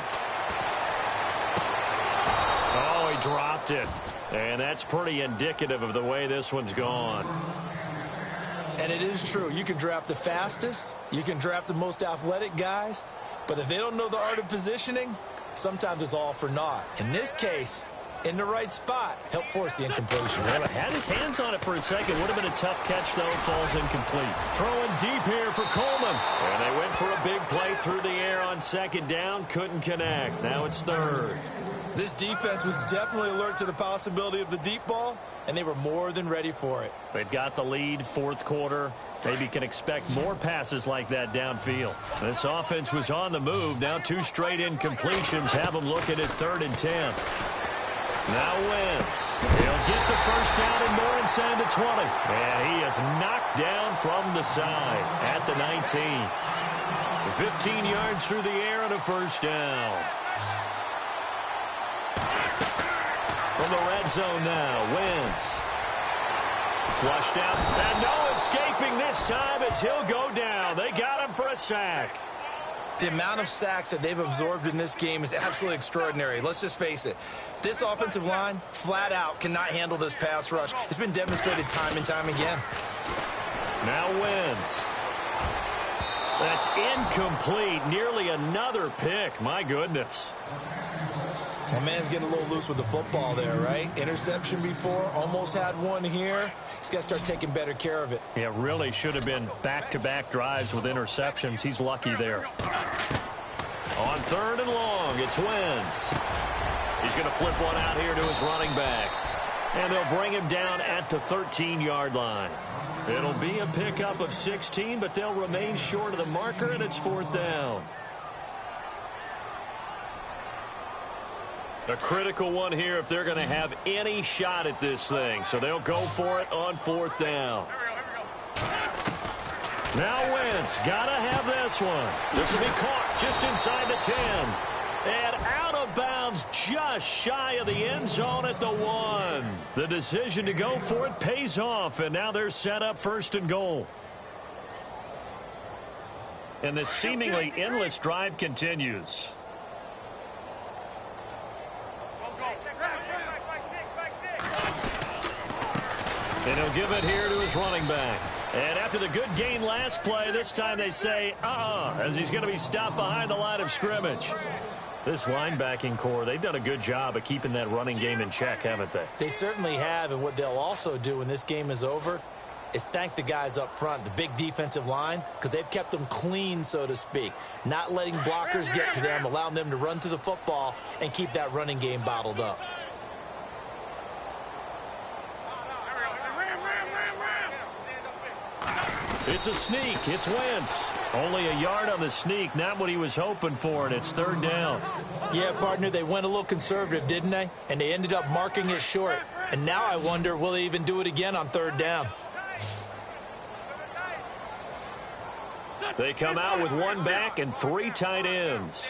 Oh, he dropped it. And that's pretty indicative of the way this one's gone. And it is true. You can draft the fastest. You can draft the most athletic guys. But if they don't know the art of positioning, sometimes it's all for naught. In this case, in the right spot, help force the incompletion. Yeah, had his hands on it for a second. Would have been a tough catch, though. Falls incomplete. Throwing deep here for Coleman. And they went for a big play through the air on 2nd down. Couldn't connect. Now it's 3rd. This defense was definitely alert to the possibility of the deep ball, and they were more than ready for it. They've got the lead, 4th quarter. Maybe can expect more passes like that downfield. This offense was on the move. Now 2 straight incompletions have them looking at 3rd and 10. Now Wentz. He'll get the first down and more inside the 20. And he is knocked down from the side at the 19. 15 yards through the air and a first down. From the red zone now, Wentz. Flushed out, and no escaping this time as he'll go down. They got him for a sack. The amount of sacks that they've absorbed in this game is absolutely extraordinary. Let's just face it. This offensive line, flat out, cannot handle this pass rush. It's been demonstrated time and time again. Now Wentz. That's incomplete. Nearly another pick. My goodness. My man's getting a little loose with the football there, right? Interception before, almost had one here. He's got to start taking better care of it. Yeah, really should have been back-to-back drives with interceptions. He's lucky there. On third and long, it's Wentz. He's going to flip one out here to his running back. And they'll bring him down at the 13-yard line. It'll be a pickup of 16, but they'll remain short of the marker, and it's fourth down. A critical one here if they're going to have any shot at this thing. So they'll go for it on fourth down. Now Wentz, got to have this one. This will be caught just inside the 10. And out of bounds just shy of the end zone at the 1. The decision to go for it pays off, and now they're set up first and goal. And this seemingly endless drive continues. And he'll give it here to his running back. And after the good gain last play, this time they say, as he's going to be stopped behind the line of scrimmage. This linebacking core, they've done a good job of keeping that running game in check, haven't they? They certainly have, and what they'll also do when this game is over is thank the guys up front, the big defensive line, because they've kept them clean, so to speak. Not letting blockers get to them, allowing them to run to the football and keep that running game bottled up. It's a sneak. It's Wentz. Only a yard on the sneak. Not what he was hoping for, and it's third down. Yeah, partner, they went a little conservative, didn't they? And they ended up marking it short. And now I wonder, will they even do it again on third down? They come out with one back and 3 tight ends.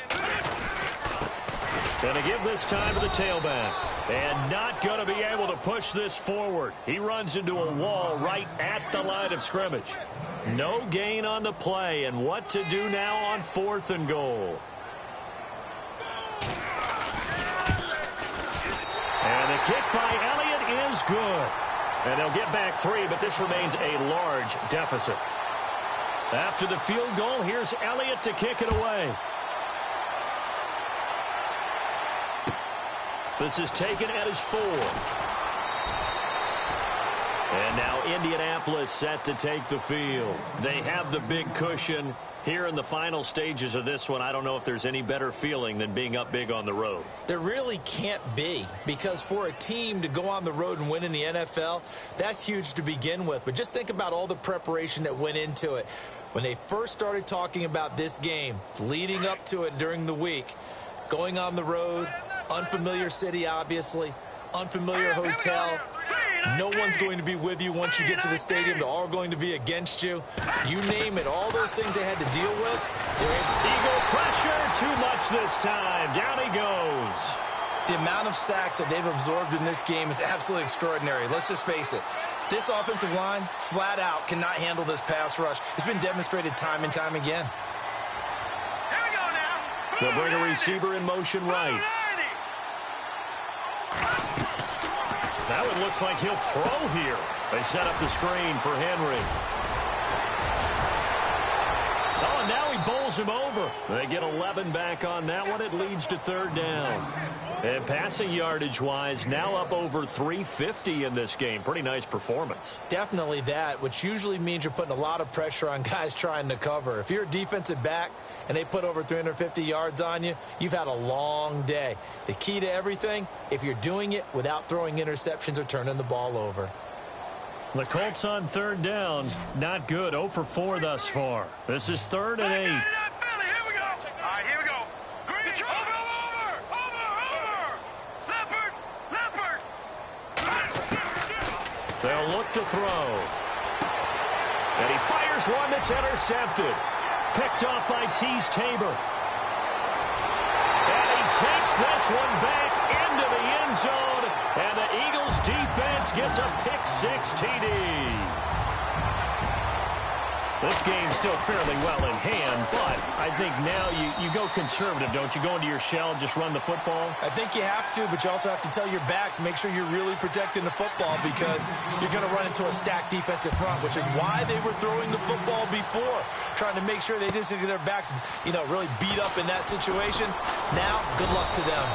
Going to give this time to the tailback. And not going to be able to push this forward. He runs into a wall right at the line of scrimmage. No gain on the play, and what to do now on fourth and goal. And the kick by Elliott is good. And they'll get back 3, but this remains a large deficit. After the field goal, here's Elliott to kick it away. This is taken at his 4. And now Indianapolis set to take the field. They have the big cushion. Here in the final stages of this one, I don't know if there's any better feeling than being up big on the road. There really can't be, because for a team to go on the road and win in the NFL, that's huge to begin with. But just think about all the preparation that went into it. When they first started talking about this game, leading up to it during the week, going on the road, unfamiliar city, obviously, unfamiliar hotel. No one's going to be with you once you get to the stadium. They're all going to be against you. You name it, all those things they had to deal with. Eagle pressure, too much this time. Down he goes. The amount of sacks that they've absorbed in this game is absolutely extraordinary. Let's just face it. This offensive line, flat out, cannot handle this pass rush. It's been demonstrated time and time again. Here we go now. They'll bring a receiver in motion right. Now it looks like he'll throw here. They set up the screen for Henry. Oh, and now he bowls him over. They get 11 back on that one. It leads to third down. And passing yardage-wise, now up over 350 in this game. Pretty nice performance. Definitely that, which usually means you're putting a lot of pressure on guys trying to cover. If you're a defensive back and they put over 350 yards on you, you've had a long day. The key to everything, if you're doing it without throwing interceptions or turning the ball over. The Colts on third down, not good. 0 for 4 thus far. This is 3rd and 8. Here we go. All right, here we go. Green, over. Leopard. They'll look to throw. And he fires one that's intercepted. Picked off by Tease Tabor. And he takes this one back into the end zone. And the Eagles defense gets a pick-6 TD. This game's still fairly well in hand, but I think now you go conservative, don't you? Go into your shell and just run the football? I think you have to, but you also have to tell your backs, make sure you're really protecting the football because you're going to run into a stacked defensive front, which is why they were throwing the football before, trying to make sure they just get their backs, really beat up in that situation. Now, good luck to them.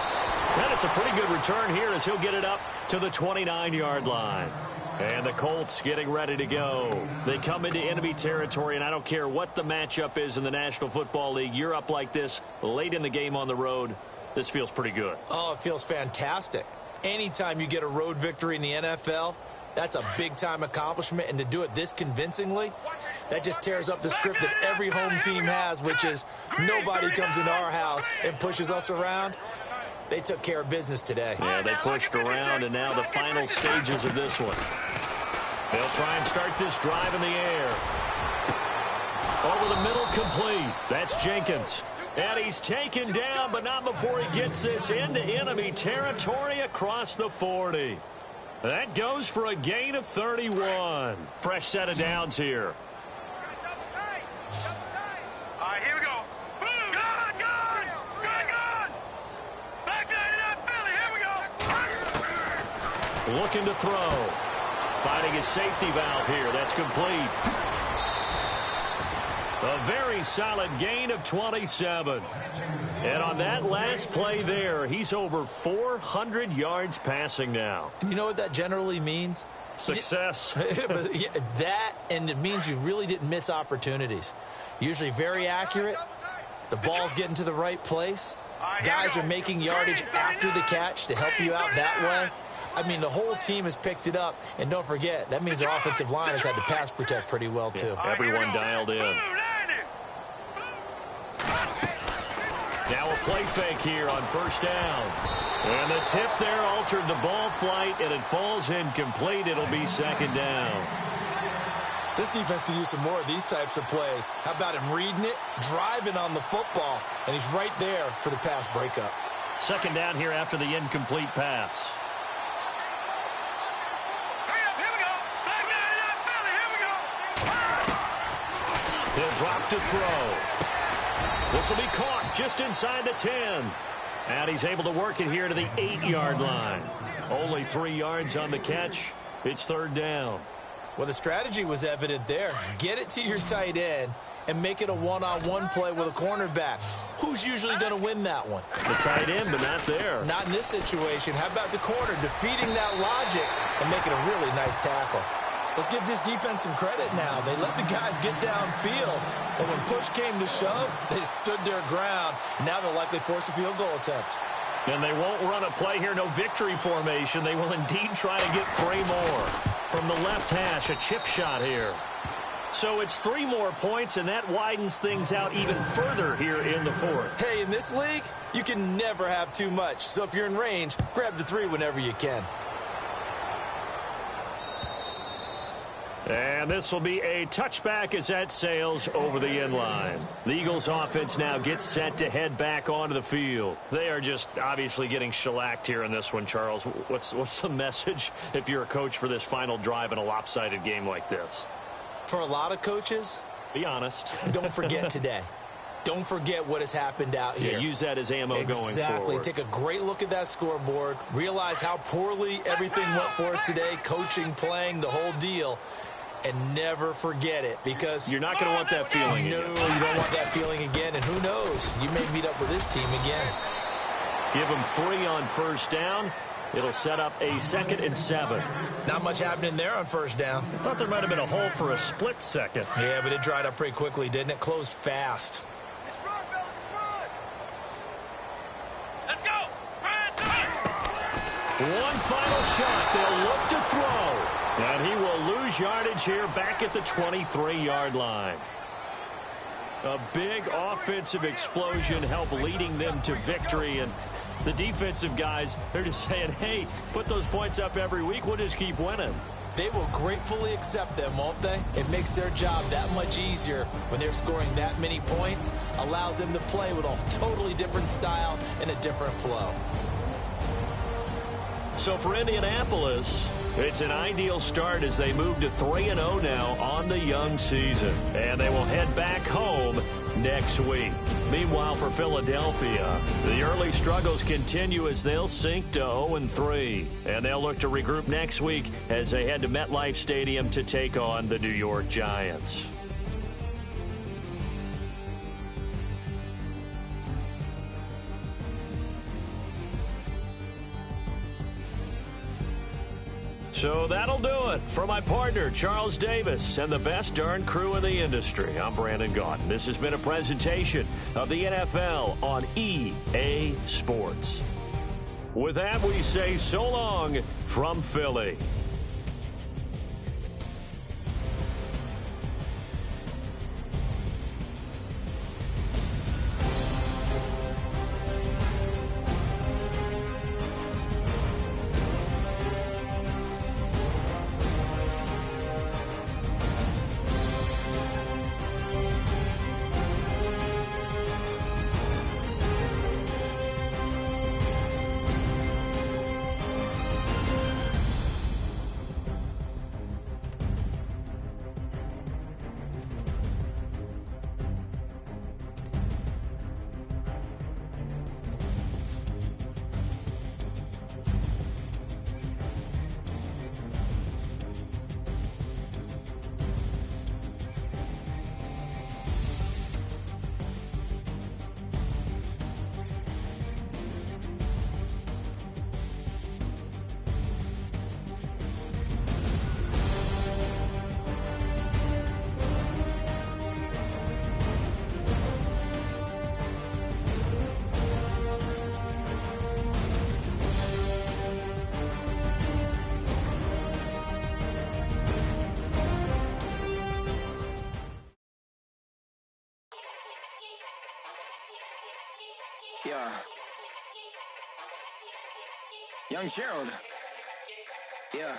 And it's a pretty good return here as he'll get it up to the 29-yard line. And the Colts getting ready to go. They come into enemy territory, and I don't care what the matchup is in the National Football League. You're up like this late in the game on the road. This feels pretty good. Oh, it feels fantastic. Anytime you get a road victory in the NFL, that's a big-time accomplishment. And to do it this convincingly, that just tears up the script that every home team has, which is nobody comes into our house and pushes us around. They took care of business today. Yeah, they pushed around, and now the final stages of this one. They'll try and start this drive in the air. Over the middle, complete. That's Jenkins. And he's taken down, but not before he gets this into enemy territory across the 40. That goes for a gain of 31. Fresh set of downs here. All right, here we go. Boom. Good. Back there in that Philly. Here we go. Looking to throw. Finding his safety valve here. That's complete. A very solid gain of 27. And on that last play there, he's over 400 yards passing now. You know what that generally means? Success. That, and it means you really didn't miss opportunities. Usually very accurate. The ball's getting to the right place. Guys are making yardage after the catch to help you out that way. I mean, the whole team has picked it up. And don't forget, that means the offensive line has had to pass protect pretty well, too. Yeah, everyone dialed in. Now a play fake here on first down. And the tip there altered the ball flight, and it falls incomplete. It'll be second down. This defense could use some more of these types of plays. How about him reading it, driving on the football, and he's right there for the pass breakup. Second down here after the incomplete pass. He'll drop to throw. This will be caught just inside the 10. And he's able to work it here to the 8-yard line. Only 3 yards on the catch. It's third down. Well, the strategy was evident there. Get it to your tight end and make it a one-on-one play with a cornerback. Who's usually going to win that one? The tight end, but not there. Not in this situation. How about the corner defeating that logic and making a really nice tackle? Let's give this defense some credit now. They let the guys get downfield, and when push came to shove, they stood their ground, and now they'll likely force a field goal attempt. And they won't run a play here, no victory formation. They will indeed try to get 3 more. From the left hash, a chip shot here. So it's 3 more points, and that widens things out even further here in the fourth. Hey, in this league, you can never have too much. So if you're in range, grab the 3 whenever you can. And this will be a touchback as that sails over the end line. The Eagles offense now gets set to head back onto the field. They are just obviously getting shellacked here in this one, Charles. What's the message if you're a coach for this final drive in a lopsided game like this? For a lot of coaches, be honest. Don't forget today. Don't forget what has happened out here. Yeah, use that as ammo going forward. Exactly. Take a great look at that scoreboard. Realize how poorly everything went for us today. Coaching, playing, the whole deal. And never forget it, because you're not going to want that feeling again. No, you don't want that feeling again. And who knows? You may meet up with this team again. Give them 3 on first down. It'll set up a 2nd and 7. Not much happening there on first down. I thought there might have been a hole for a split second. Yeah, but it dried up pretty quickly, didn't it? Closed fast. Let's go. One final shot. They'll look to throw. And he will lose yardage here back at the 23-yard line. A big offensive explosion helped leading them to victory. And the defensive guys, they're just saying, hey, put those points up every week. We'll just keep winning. They will gratefully accept them, won't they? It makes their job that much easier when they're scoring that many points, allows them to play with a totally different style and a different flow. So for Indianapolis, it's an ideal start as they move to 3-0 now on the young season. And they will head back home next week. Meanwhile, for Philadelphia, the early struggles continue as they'll sink to 0-3. And they'll look to regroup next week as they head to MetLife Stadium to take on the New York Giants. So that'll do it for my partner, Charles Davis, and the best darn crew in the industry. I'm Brandon Gaudin. This has been a presentation of the NFL on EA Sports. With that, we say so long from Philly. Yeah. Young Gerald. Yeah.